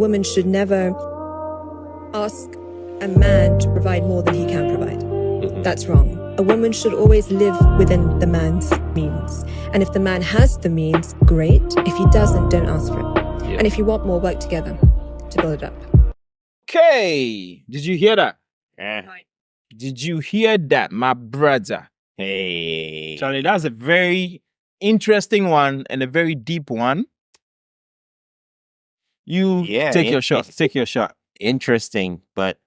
woman should never ask a man to provide more than he can provide. That's wrong. A woman should always live within the man's means. And if the man has the means, great. If he doesn't, don't ask for it. Yeah. And if you want more, work together to build it up. Okay. Did you hear that? Right. Did you hear that, my brother? Hey. Charlie, that's a very interesting one and a very deep one. You take your shot. Take your shot. Interesting, but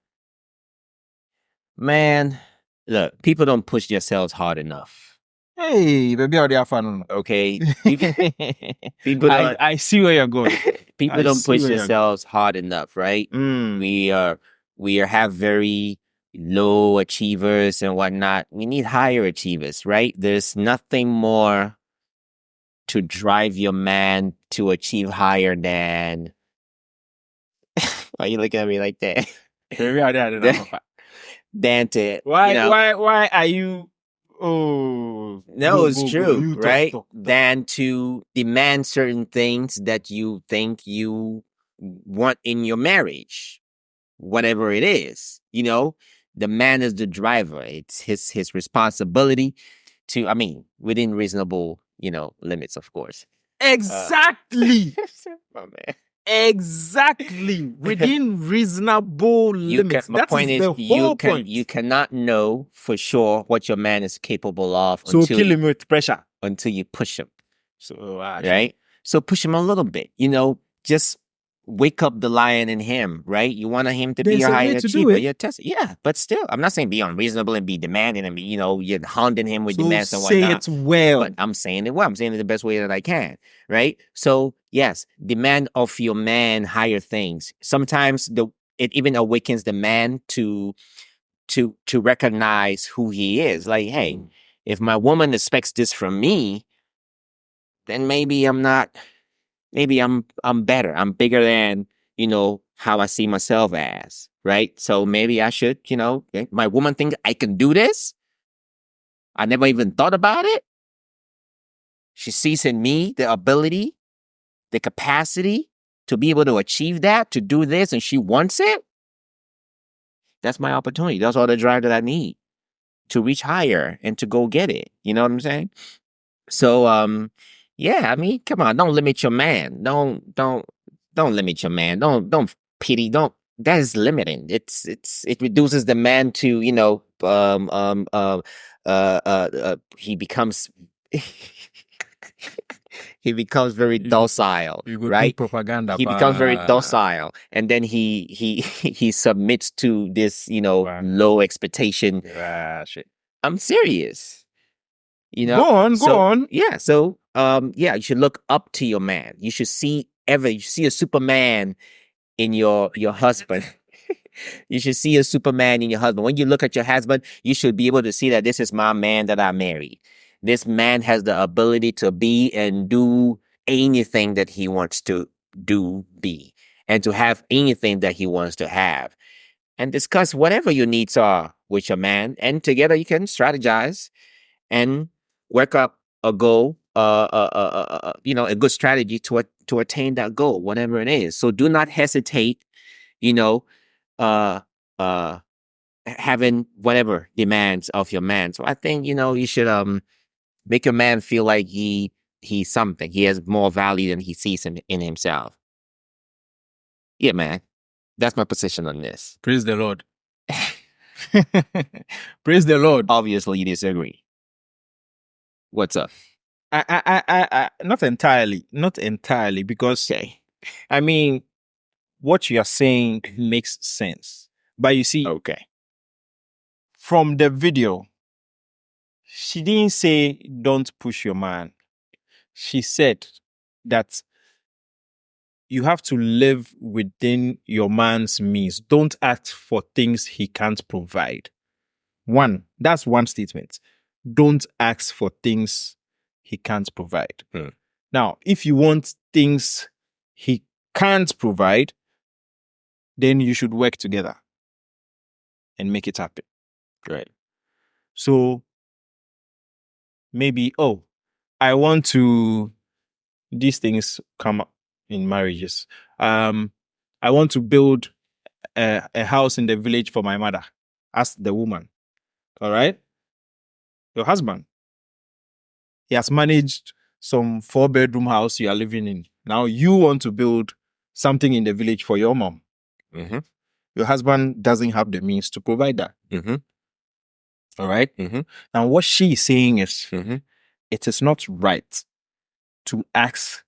man, look, people don't push themselves hard enough. Hey, baby, how they are fun. Okay, people don't, I see where you're going. people I don't see push where you're themselves hard enough, right? Mm. We have very low achievers and whatnot. We need higher achievers, right? There's nothing more to drive your man to achieve higher than. Why are you looking at me like that? Baby, how they are Than to Why? you know, Why are you? Oh no, it's true, You talk, right? talk. Than to demand certain things that you think you want in your marriage, whatever it is. You know, the man is the driver. It's his responsibility to. I mean, within reasonable, limits, of course. Exactly. My man. Exactly within reasonable limits. My That point is is, the whole point. you cannot know for sure what your man is capable of So kill him with pressure. until you push him, So right? So push him a little bit, just wake up the lion in him, right? You want him to be There's your a way higher to do achiever. it. You're testing, yeah, but still, I'm not saying be unreasonable and be demanding and be, you're hounding him with So demands and say whatnot. it well. But I'm saying it well. I'm saying it the best way that I can, right? So yes, demand of your man higher things. Sometimes it even awakens the man to recognize who he is. Like, hey, if my woman expects this from me, then maybe I'm not. Maybe I'm better. I'm bigger than how I see myself as, right? So maybe I should, my woman think I can do this. I never even thought about it. She sees in me the ability, the capacity to be able to achieve that, to do this, and she wants it. That's my opportunity. That's all the drive that I need to reach higher and to go get it. You know what I'm saying? So, yeah, I mean, come on, don't limit your man. Don't limit your man. Don't pity. That is limiting. It reduces the man to, he becomes he becomes very docile, You go right? do propaganda. He becomes very docile, and then he submits to this, Wow. low expectation. Shit. I'm serious. Go on. Yeah. So, yeah, you should look up to your man. You should see a Superman in your husband. You should see a Superman in your husband. When you look at your husband, you should be able to see that this is my man that I married. This man has the ability to be and do anything that he wants to be, and to have anything that he wants to have, and discuss whatever your needs are with your man, and together you can strategize and work up a goal, a good strategy to attain that goal, whatever it is. So do not hesitate, uh, having whatever demands of your man. So I think, you should make your man feel like he's something. He has more value than he sees in himself. Yeah, man. That's my position on this. Praise the Lord. Praise the Lord. Obviously, you disagree. What's up? I not entirely, because Okay. I mean, what you are saying makes sense. But you see, Okay. from the video, she didn't say don't push your man. She said that you have to live within your man's means. Don't ask for things he can't provide. That's one statement. Don't ask for things he can't provide. Now, if you want things he can't provide, then you should work together and make it happen. Right. So maybe, I want to, these things come up in marriages. I I want to build a house in the village for my mother. Ask the woman. All right? Your husband. He has managed some 4-bedroom house you are living in. Now you want to build something in the village for your mom. Mm-hmm. Your husband doesn't have the means to provide that. Mm-hmm. All right? Mm-hmm. Now what she is saying is, Mm-hmm. it is not right to ask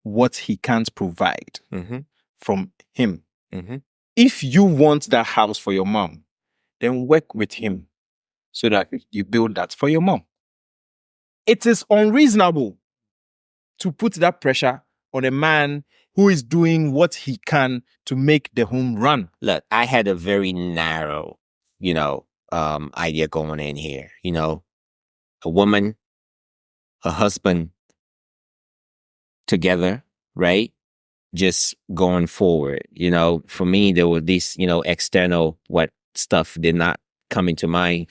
what he can't provide Mm-hmm. from him. Mm-hmm. If you want that house for your mom, then work with him so that you build that for your mom. It is unreasonable to put that pressure on a man who is doing what he can to make the home run. Look, I had a very narrow, idea going in here. A woman, a husband together, right? Just going forward. For me, there were these, external stuff did not come into my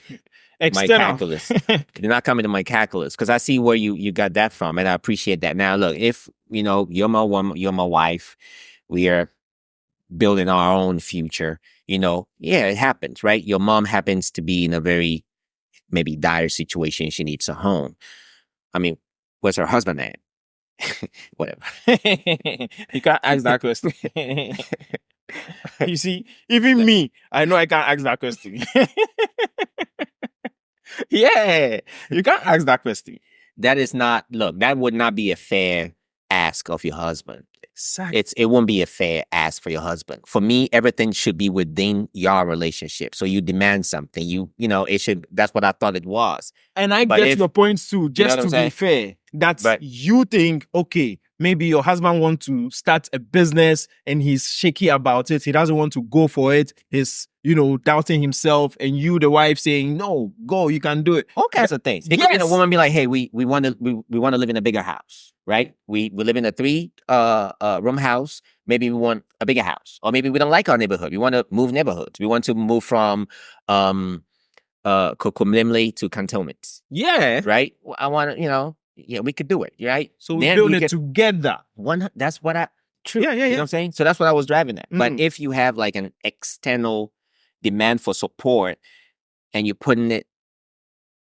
calculus. Did not come into my calculus because I see where you got that from, and I appreciate that. Now, look, if you're my woman, you're my wife, we are building our own future. It happens, right? Your mom happens to be in a very maybe dire situation. She needs a home. I mean, where's her husband at? Whatever. You can't ask that question. You see, even me, I know I can't ask that question. Yeah, you can't ask that question. That would not be a fair ask of your husband. Exactly. It won't be a fair ask for your husband. For me, everything should be within your relationship. So you demand something. It should. That's what I thought it was. And I get your points too, just to be fair. You think, okay, maybe your husband wants to start a business and he's shaky about it. He doesn't want to go for it. He's, doubting himself, and you, the wife, saying, no, go, you can do it. All kinds of things. It could be a woman be like, hey, we want to live in a bigger house, right? We live in a 3-room house. Maybe we want a bigger house, or maybe we don't like our neighborhood. We want to move neighborhoods. We want to move from Kokomlemle to cantonments. Yeah. Right? I want to, we could do it, right? So we build it together. That's what true. Yeah. You know what I'm saying? So that's what I was driving at. Mm. But if you have like an external demand for support and you're putting it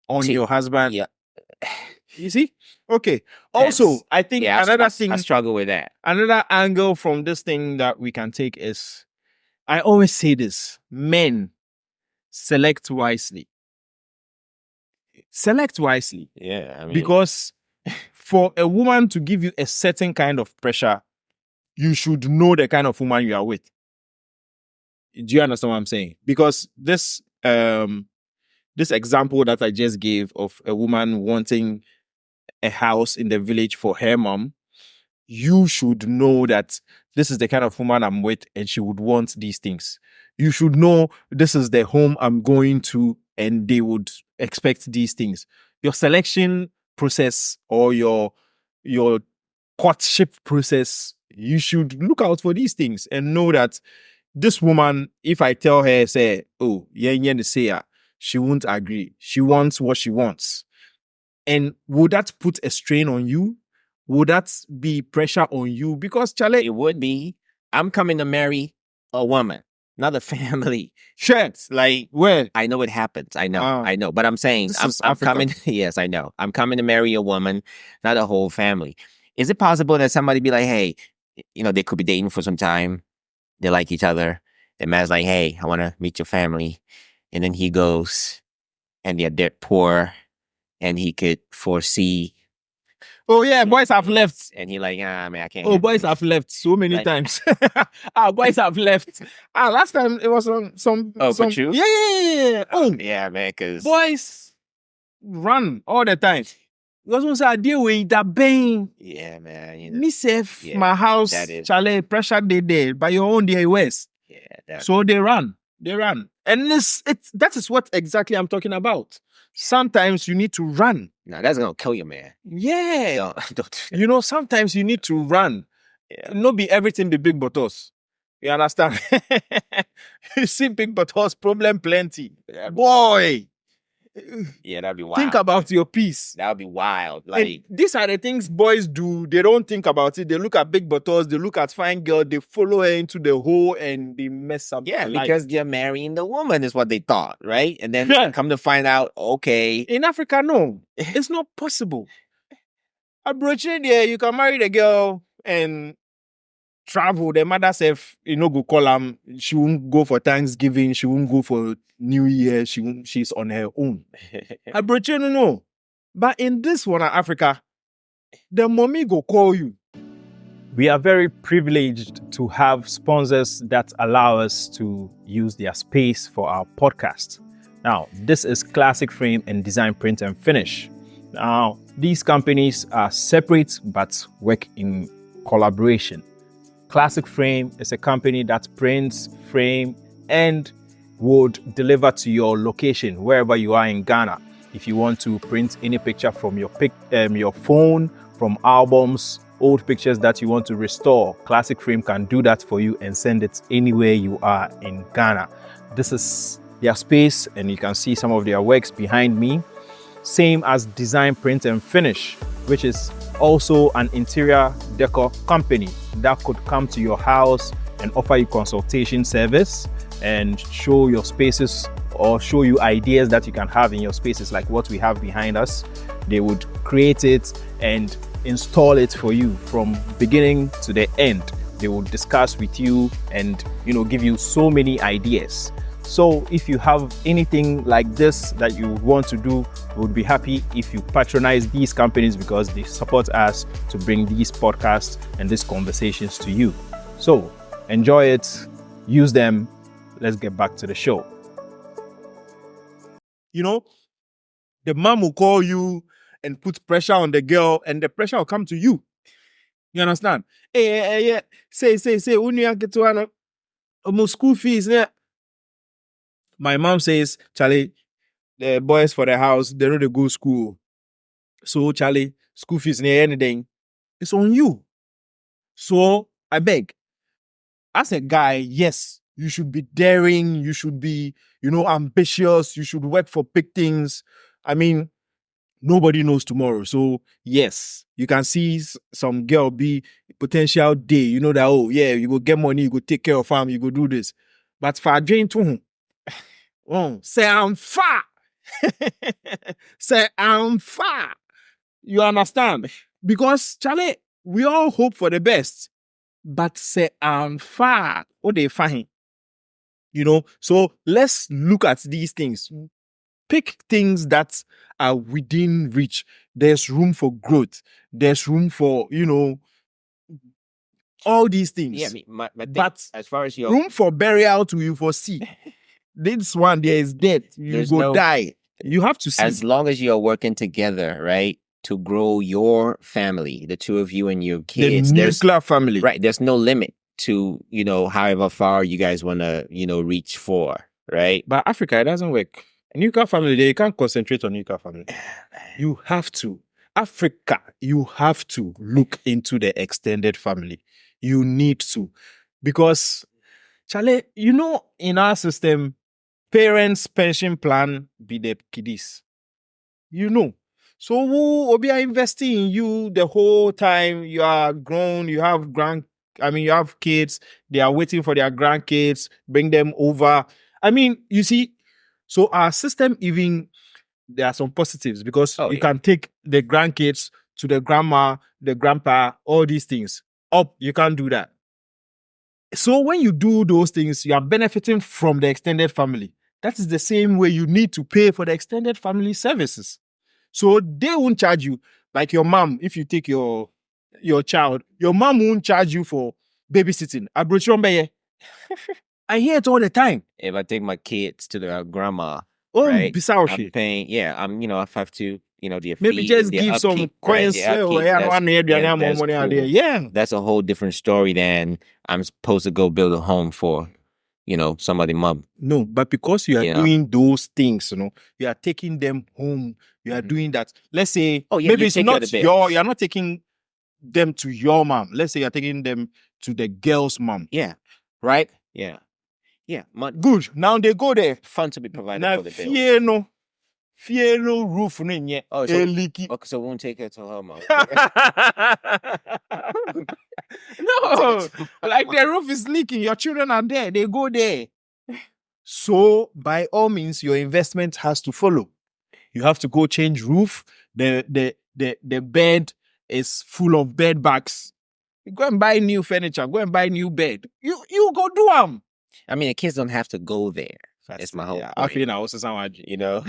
on your husband. Yeah. You see? Okay. Also, I think another thing. I struggle with that. Another angle from this thing that we can take is, I always say this, men, select wisely. Select wisely. Yeah. Because for a woman to give you a certain kind of pressure, you should know the kind of woman you are with. Do you understand what I'm saying? Because this example that I just gave of a woman wanting a house in the village for her mom, you should know that this is the kind of woman I'm with and she would want these things. You should know this is the home I'm going to and they would expect these things. Your selection process or your courtship process, you should look out for these things and know that this woman, if I tell her, say, oh, she won't agree. She wants what she wants. And would that put a strain on you? Would that be pressure on you? Because, Charlie, it would be. I'm coming to marry a woman, not a family. Sure. Like, where? I know it happens. I know. But I'm saying, I'm coming. Yes, I know. I'm coming to marry a woman, not a whole family. Is it possible that somebody be like, hey, they could be dating for some time. They like each other. The man's like, hey, I want to meet your family. And then he goes and they're dirt poor and he could foresee. Oh, yeah, boys have left. And he like, man, I can't. Oh, boys have left so many times. Boys have left. Last time it was some. Oh, for you? Yeah. Oh, yeah, man, because boys run all the time. Because once I deal with that pain. Yeah, man. Me safe, my house, Charlie, pressure they there, but your own day west. Yeah. So they run. And that is what exactly I'm talking about. Sometimes you need to run. No, that's gonna kill you, man. Yeah. Sometimes you need to run. Yeah. Not be everything be big bottles. You understand? You see big bottles, problem plenty. Yeah. Boy. Yeah, that'd be wild. Think about your peace. That would be wild. And Like, these are the things boys do. They don't think about it. They look at big bottles, they look at fine girl, they follow her into the hole and they mess up. yeah, her life. because they're marrying the woman is what they thought, right? And then Yeah. come to find out, okay, In Africa, no, it's not possible. Abroad there, you can marry the girl and travel. The mother self, go call them. She won't go for Thanksgiving. She won't go for New Year. She's on her own. Abroad, no. But in this one, Africa, the mommy go call you. We are very privileged to have sponsors that allow us to use their space for our podcast. Now, this is Classic Frame and Design Print and Finish. Now, these companies are separate but work in collaboration. Classic Frame is a company that prints, frame, and would deliver to your location wherever you are in Ghana. If you want to print any picture from your phone, from albums, old pictures that you want to restore, Classic Frame can do that for you and send it anywhere you are in Ghana. This is their space, and you can see some of their works behind me. Same as Design Print and Finish, which is also an interior decor company that could come to your house and offer you consultation service and show your spaces or show you ideas that you can have in your spaces, like what we have behind us. They would create it and install it for you from beginning to the end. They will discuss with you and give you so many ideas. So if you have anything like this that you want to do, we would be happy if you patronize these companies because they support us to bring these podcasts and these conversations to you. So enjoy it, use them. Let's get back to the show. The mom will call you and put pressure on the girl, and the pressure will come to you. You understand? Hey, say, almost school fees. My mom says, Charlie, the boys for the house, they know they go to school. So, Charlie, school fees near anything. It's on you. So, I beg. As a guy, yes, you should be daring. You should be, ambitious. You should work for big things. I mean, nobody knows tomorrow. So, yes, you can see some girl be potential day. You know that, oh, yeah, you go get money, you go take care of farm, you go do this. But for a drain to say I'm far. Say I'm far. You understand? Because, Charlie, we all hope for the best. But say I'm far. What they find? So let's look at these things. Pick things that are within reach. There's room for growth. There's room for, all these things. yeah, my thing, But as far as your room for burial to you foresee. This one, there is death. You There's go no- die. You have to see. as long as you're working together, right, to grow your family, the two of you and your the kids, there's nuclear family. right, there's no limit to however far you guys want to reach for, right? But Africa, it doesn't work. A nuclear family, they can't concentrate on nuclear family. You have to. Africa, you have to look into the extended family. You need to. Because, Charlie, in our system, parents' pension plan be the kiddies. So who will be investing in you the whole time you are grown, you have you have kids, they are waiting for their grandkids, bring them over. You see, so our system there are some positives because Oh, you yeah. can take the grandkids to the grandma, the grandpa, all these things. You can't do that. So when you do those things, you are benefiting from the extended family. That is the same way you need to pay for the extended family services. So they won't charge you like your mom. If you take your child, your mom won't charge you for babysitting. I hear it all the time. If I take my kids to their grandma, Oh, right, bizarre I'm shit. paying. Yeah, if I have to, their Maybe fee, just their give some upkeep, coins. right, their upkeep, that's cool. Yeah. That's a whole different story than I'm supposed to go build a home for, somebody mom. No, but because you are Yeah. doing those things, you are taking them home. You are Mhm. doing that. Let's say, Oh, yeah, maybe you it's take care not of the you're bills. not taking them to your mom. Let's say you're taking them to the girl's mom, Yeah, right? yeah, yeah. Good. Now they go there. Fun to be provided Now for the bills. fear no. Fear no roof no nye. Oh, so- leaky. Okay, so we won't take her to her mom. No, like the roof is leaking. Your children are there. They go there. So by all means, your investment has to follow. You have to go change roof. The bed is full of bed bugs. Go and buy new furniture. Go and buy new bed. You go do them. I mean, the kids don't have to go there. That's my whole I point. feel now also sound You know?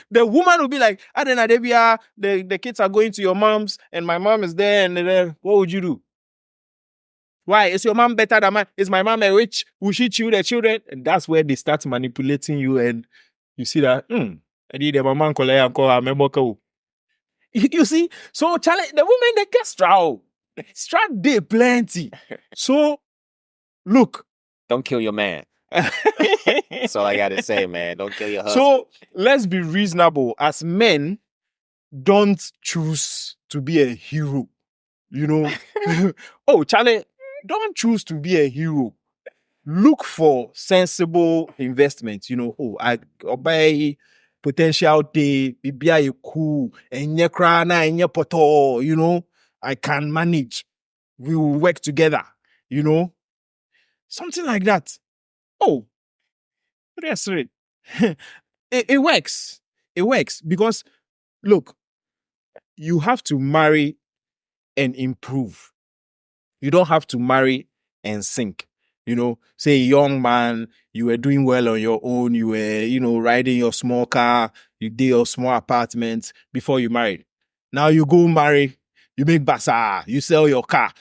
The woman will be like, the kids are going to your mom's and my mom is there, and then what would you do? Why? Is your mom better than mine? Is my mom a witch? Will she chew the children? And that's where they start manipulating you, and you see that, I need the mama and call her member. You see? So challenge the women, they get straw. Straw day plenty. So look. Don't kill your man. That's all I gotta say, man. Don't kill your husband. So let's be reasonable. As men, don't choose to be a hero. You know? Oh, Charlie, don't choose to be a hero. Look for sensible investments. You know, I buy potential day, be cool, and poto, you know, I can manage. We will work together, you know. Something like that. Oh, that's right. It works. It works because, look, you have to marry and improve. You don't have to marry and sink. You know, say a young man, you were doing well on your own, you were, riding your small car, you did your small apartment before you married. Now you go marry, you make bazaar, you sell your car,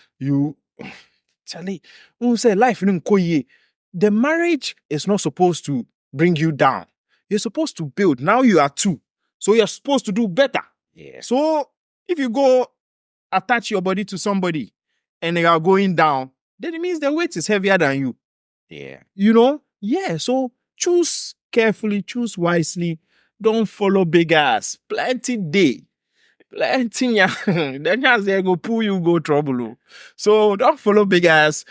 Charlie, who say life in Koye. The marriage is not supposed to bring you down. You're supposed to build. Now you are two. So you're supposed to do better. Yeah. So if you go attach your body to somebody and they are going down, then it means the weight is heavier than you. Yeah. You know? Yeah. So choose carefully, choose wisely. Don't follow big ass. Plenty day. Plenty. Then just they go pull you, go trouble. So don't follow big ass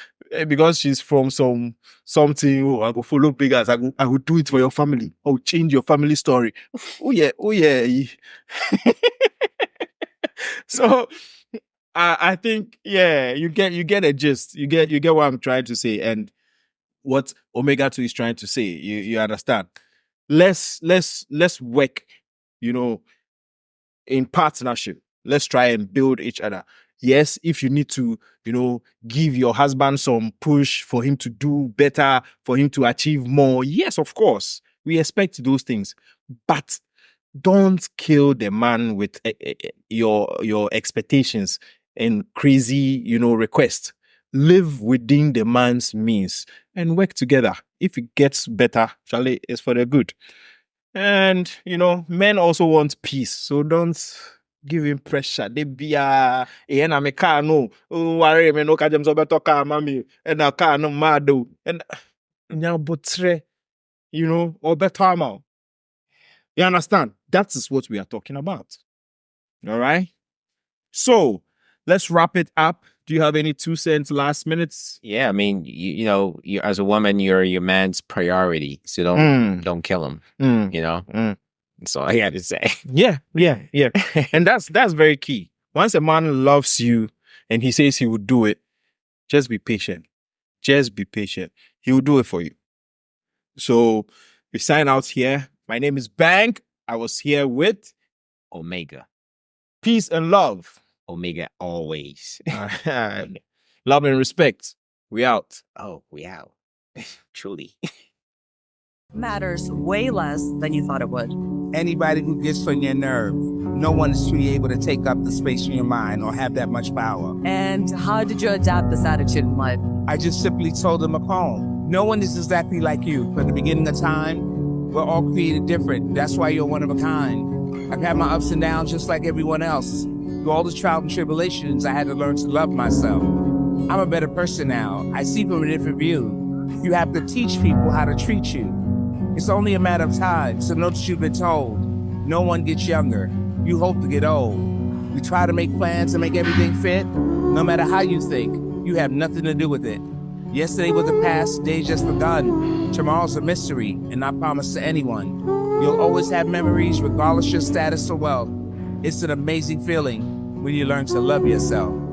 because she's from something. Oh, I go follow big ass. I will do it for your family. I'll change your family story. Oh yeah. So I think, yeah, you get a gist. You get what I'm trying to say and what Omega 2 is trying to say. You understand? Let's work, in partnership. Let's try and build each other. Yes, if you need to, give your husband some push for him to do better, for him to achieve more. Yes, of course. We expect those things. But don't kill the man with your expectations and crazy, requests. Live within the man's means and work together. If it gets better, Charlie, it's for the good. And, men also want peace. So don't give him pressure. They be and me car no. Oh, worry me no kajem so beto car mami. And a car no mado. And now botre, or better amount. You understand? That is what we are talking about. All right? So, let's wrap it up. Do you have any 2 cents last minutes? Yeah, I mean, you as a woman, you're your man's priority. So don't kill him. That's all I got to say. Yeah. And that's very key. Once a man loves you and he says he will do it, just be patient. Just be patient. He will do it for you. So, we sign out here. My name is Bank. I was here with Omega. Peace and love. Omega always. Love and respect. We out. Oh, we out. Truly. Matters way less than you thought it would. Anybody who gets on your nerve, no one is truly able to take up the space in your mind or have that much power. And how did you adapt this attitude in life? I just simply told them a poem. No one is exactly like you. From the beginning of time, we're all created different. That's why you're one of a kind. I've had my ups and downs just like everyone else. Through all the trials and tribulations, I had to learn to love myself. I'm a better person now. I see from a different view. You have to teach people how to treat you. It's only a matter of time, so know that you've been told. No one gets younger. You hope to get old. We try to make plans and make everything fit. No matter how you think, you have nothing to do with it. Yesterday was the past, day just begun. Tomorrow's a mystery and not promised to anyone. You'll always have memories regardless your status or wealth. It's an amazing feeling when you learn to love yourself.